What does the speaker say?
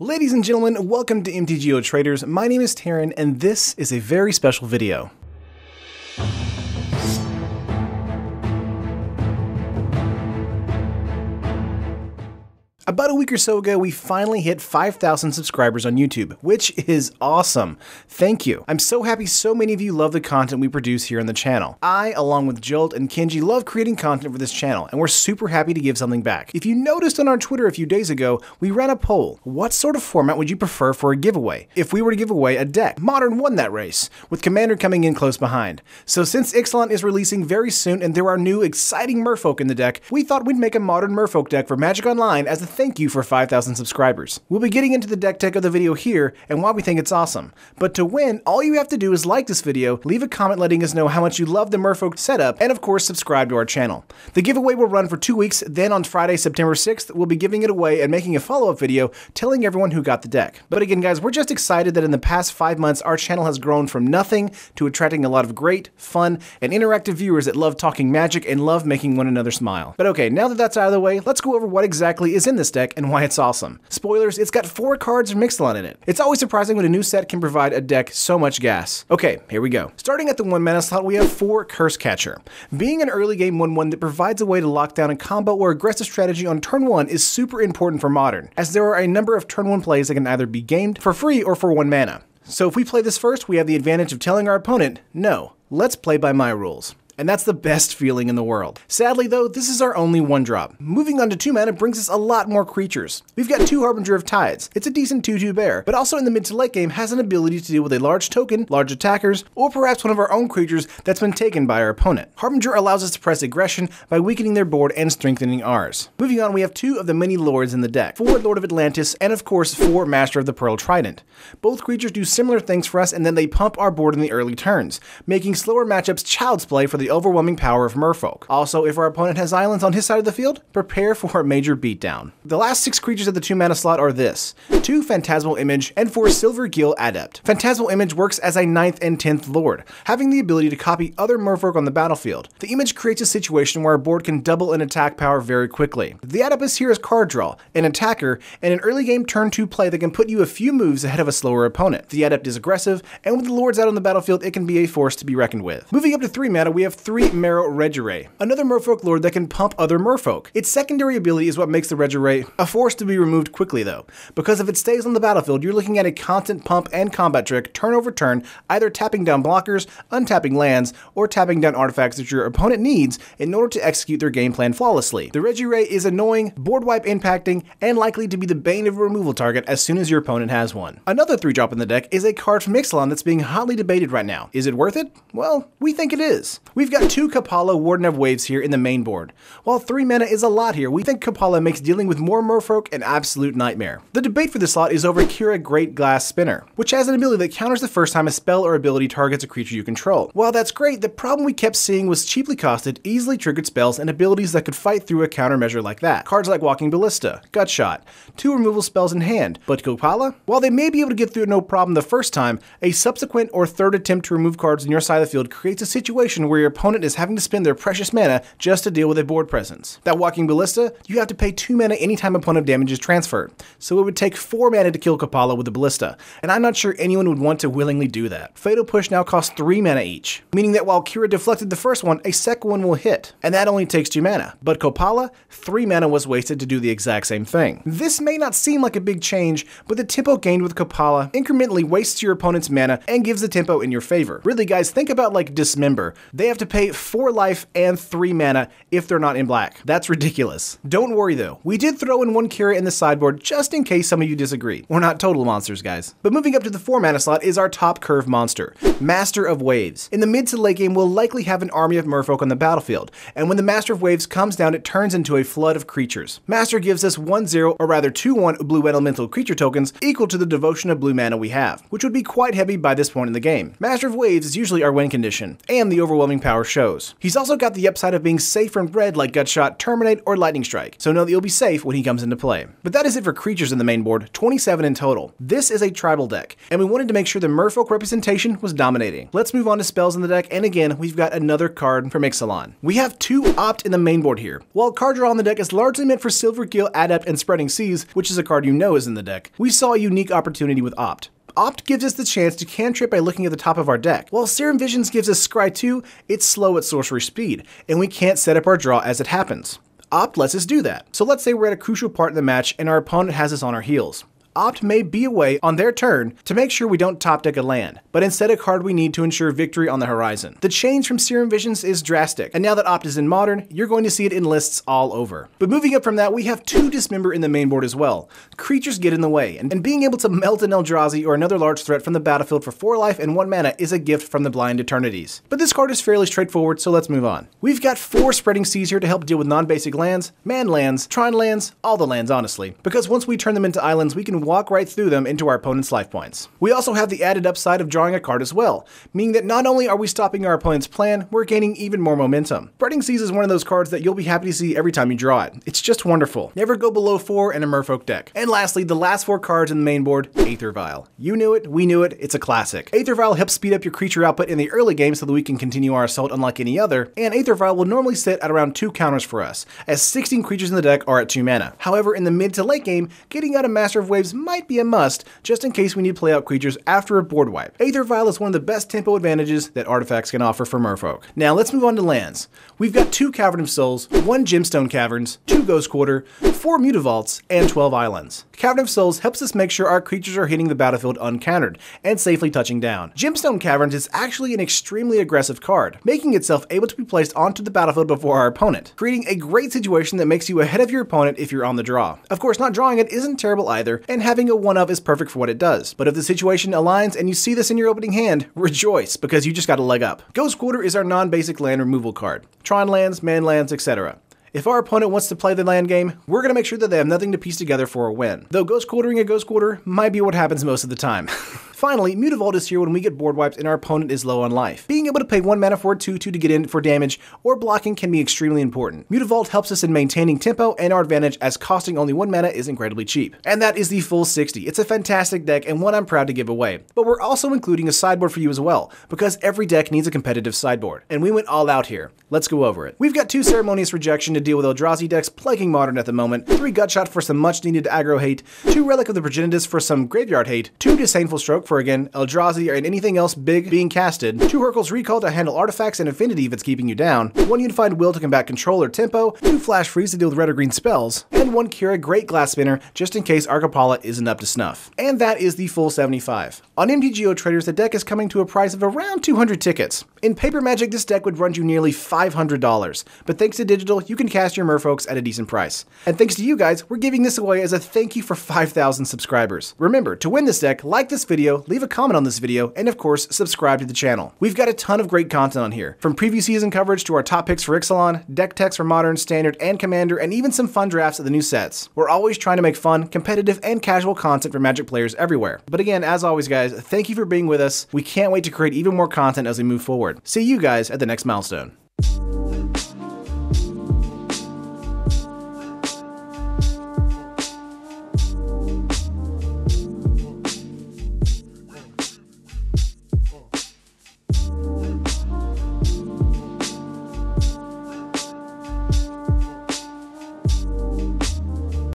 Ladies and gentlemen, welcome to MTGO Traders. My name is Taryn, and this is a very special video. About a week or so ago, we finally hit 5,000 subscribers on YouTube, which is awesome. Thank you. I'm so happy so many of you love the content we produce here on the channel. I, along with Jolt and Kenji, love creating content for this channel, and we're super happy to give something back. If you noticed on our Twitter a few days ago, we ran a poll. What sort of format would you prefer for a giveaway? If we were to give away a deck, Modern won that race, with Commander coming in close behind. So since Ixalan is releasing very soon and there are new exciting Merfolk in the deck, we thought we'd make a Modern Merfolk deck for Magic Online as a thank you for 5,000 subscribers. We'll be getting into the deck tech of the video here and why we think it's awesome. But to win, all you have to do is like this video, leave a comment letting us know how much you love the Merfolk setup, and of course subscribe to our channel. The giveaway will run for 2 weeks, then on Friday, September 6th, we'll be giving it away and making a follow-up video telling everyone who got the deck. But again guys, we're just excited that in the past 5 months our channel has grown from nothing to attracting a lot of great, fun, and interactive viewers that love talking Magic and love making one another smile. But okay, now that that's out of the way, let's go over what exactly is in this deck and why it's awesome. Spoilers, it's got 4 cards from Ixalan in it. It's always surprising when a new set can provide a deck so much gas. Okay, here we go. Starting at the 1 mana slot, we have 4 Curse Catcher. Being an early game 1/1 that provides a way to lock down a combo or aggressive strategy on turn 1 is super important for Modern, as there are a number of turn 1 plays that can either be gamed for free or for 1 mana. So if we play this first, we have the advantage of telling our opponent, no, let's play by my rules. And that's the best feeling in the world. Sadly though, this is our only 1-drop. Moving on to 2 mana brings us a lot more creatures. We've got 2 Harbinger of Tides. It's a decent 2/2 bear, but also in the mid to late game has an ability to deal with a large token, large attackers, or perhaps one of our own creatures that's been taken by our opponent. Harbinger allows us to press aggression by weakening their board and strengthening ours. Moving on, we have 2 of the many lords in the deck. 4 Lord of Atlantis, and of course 4 Master of the Pearl Trident. Both creatures do similar things for us, and then they pump our board in the early turns, making slower matchups child's play for the overwhelming power of Merfolk. Also, if our opponent has islands on his side of the field, prepare for a major beatdown. The last 6 creatures at the 2 mana slot are this: 2 Phantasmal Image and 4 Silver Gill Adept. Phantasmal Image works as a 9th and 10th Lord, having the ability to copy other Merfolk on the battlefield. The image creates a situation where our board can double an attack power very quickly. The Adept is here as card draw, an attacker, and an early game turn 2 play that can put you a few moves ahead of a slower opponent. The Adept is aggressive, and with the Lords out on the battlefield, it can be a force to be reckoned with. Moving up to 3 mana, we have 3 Marrow Regiray, another Merfolk Lord that can pump other Merfolk. Its secondary ability is what makes the Regiray a force to be removed quickly though, because if it stays on the battlefield, you're looking at a constant pump and combat trick turn over turn, either tapping down blockers, untapping lands, or tapping down artifacts that your opponent needs in order to execute their game plan flawlessly. The Regiray is annoying, board wipe impacting, and likely to be the bane of a removal target as soon as your opponent has one. Another 3-drop in the deck is a card from Ixalan that's being hotly debated right now. Is it worth it? Well, we think it is. We've got 2 Kapala Warden of Waves here in the main board. While 3 mana is a lot here, we think Kapala makes dealing with more Merfolk an absolute nightmare. The debate for this slot is over Kira Great Glass Spinner, which has an ability that counters the first time a spell or ability targets a creature you control. While that's great, the problem we kept seeing was cheaply costed, easily triggered spells and abilities that could fight through a countermeasure like that. Cards like Walking Ballista, Gutshot, 2 removal spells in hand, but Kapala? While they may be able to get through it no problem the first time, a subsequent or third attempt to remove cards on your side of the field creates a situation where your opponent is having to spend their precious mana just to deal with a board presence. That Walking Ballista, you have to pay 2 mana anytime a point of damage is transferred, so it would take 4 mana to kill Kapala with the Ballista, and I'm not sure anyone would want to willingly do that. Fatal Push now costs 3 mana each, meaning that while Kira deflected the first one, a second one will hit, and that only takes 2 mana. But Kapala, 3 mana was wasted to do the exact same thing. This may not seem like a big change, but the tempo gained with Kapala incrementally wastes your opponent's mana and gives the tempo in your favor. Really guys, think about like Dismember. They have to pay 4 life and 3 mana if they're not in black. That's ridiculous. Don't worry though, we did throw in 1 Kira in the sideboard just in case some of you disagree. We're not total monsters guys. But moving up to the 4 mana slot is our top curve monster, Master of Waves. In the mid to late game, we'll likely have an army of Merfolk on the battlefield, and when the Master of Waves comes down, it turns into a flood of creatures. Master gives us 1/0, or rather 2/1 blue elemental creature tokens equal to the devotion of blue mana we have, which would be quite heavy by this point in the game. Master of Waves is usually our win condition, and the overwhelming power shows. He's also got the upside of being safe from red like Gutshot, Terminate, or Lightning Strike, so know that you'll be safe when he comes into play. But that is it for creatures in the main board. board, 27 in total. This is a tribal deck, and we wanted to make sure the Merfolk representation was dominating. Let's move on to spells in the deck, and again, we've got another card from Ixalan. We have 2 Opt in the main board here. While card draw on the deck is largely meant for Silvergill, Adept, and Spreading Seas, which is a card you know is in the deck, we saw a unique opportunity with Opt. Opt gives us the chance to cantrip by looking at the top of our deck. While Serum Visions gives us Scry 2, it's slow at sorcery speed, and we can't set up our draw as it happens. Opt lets us do that. So let's say we're at a crucial part in the match and our opponent has us on our heels. Opt may be away on their turn to make sure we don't top deck a land, but instead a card we need to ensure victory on the horizon. The change from Serum Visions is drastic, and now that Opt is in Modern, you're going to see it in lists all over. But moving up from that, we have 2 Dismember in the main board as well. Creatures get in the way, and being able to melt an Eldrazi or another large threat from the battlefield for 4 life and 1 mana is a gift from the Blind Eternities. But this card is fairly straightforward, so let's move on. We've got 4 Spreading Seas here to help deal with non-basic lands, man lands, Trine lands, all the lands honestly, because once we turn them into islands, we can walk right through them into our opponent's life points. We also have the added upside of drawing a card as well, meaning that not only are we stopping our opponent's plan, we're gaining even more momentum. Spreading Seas is one of those cards that you'll be happy to see every time you draw it. It's just wonderful. Never go below 4 in a Merfolk deck. And lastly, the last 4 cards in the main board, Aether Vial. You knew it, we knew it, it's a classic. Aether Vial helps speed up your creature output in the early game so that we can continue our assault unlike any other, and Aether Vial will normally sit at around 2 counters for us, as 16 creatures in the deck are at 2 mana. However, in the mid to late game, getting out a Master of Waves might be a must, just in case we need to play out creatures after a board wipe. Aether Vial is one of the best tempo advantages that artifacts can offer for Merfolk. Now let's move on to lands. We've got 2 Cavern of Souls, 1 Gemstone Caverns, 2 Ghost Quarter, 4 Mutavaults, and 12 Islands. Cavern of Souls helps us make sure our creatures are hitting the battlefield uncountered and safely touching down. Gemstone Caverns is actually an extremely aggressive card, making itself able to be placed onto the battlefield before our opponent, creating a great situation that makes you ahead of your opponent if you're on the draw. Of course, not drawing it isn't terrible either, and having a 1-of is perfect for what it does. But if the situation aligns and you see this in your opening hand, rejoice, because you just got a leg up. Ghost Quarter is our non-basic land removal card. Trine lands, man lands, etc. If our opponent wants to play the land game, we're going to make sure that they have nothing to piece together for a win. Though Ghost Quartering a Ghost Quarter might be what happens most of the time. Finally, Mutavault is here when we get board wiped and our opponent is low on life. Being able to pay 1 mana for a 2/2 to get in for damage or blocking can be extremely important. Mutavault helps us in maintaining tempo and our advantage, as costing only 1 mana is incredibly cheap. And that is the full 60. It's a fantastic deck and one I'm proud to give away. But we're also including a sideboard for you as well, because every deck needs a competitive sideboard. And we went all out here. Let's go over it. We've got 2 Ceremonious Rejection to deal with Eldrazi decks plaguing Modern at the moment, 3 Gutshot for some much needed aggro hate, 2 Relic of the Progenitus for some graveyard hate, 2 Disdainful Stroke for again Eldrazi and anything else big being casted, 2 Hurkyl's Recall to handle artifacts and affinity if it's keeping you down, 1 Unified Will to combat control or tempo, 2 Flash Freeze to deal with red or green spells, and 1 Kira Great Glass Spinner just in case Arcopala isn't up to snuff. And that is the full 75. On MTGO Traders, the deck is coming to a price of around 200 tickets. In Paper Magic, this deck would run you nearly $500, but thanks to digital, you can cast your Merfolks at a decent price. And thanks to you guys, we're giving this away as a thank you for 5,000 subscribers. Remember, to win this deck, like this video, leave a comment on this video, and of course, subscribe to the channel. We've got a ton of great content on here, from preview season coverage to our top picks for Ixalan, deck techs for Modern, Standard, and Commander, and even some fun drafts of the new sets. We're always trying to make fun, competitive, and casual content for Magic players everywhere. But again, as always guys, thank you for being with us. We can't wait to create even more content as we move forward. See you guys at the next milestone.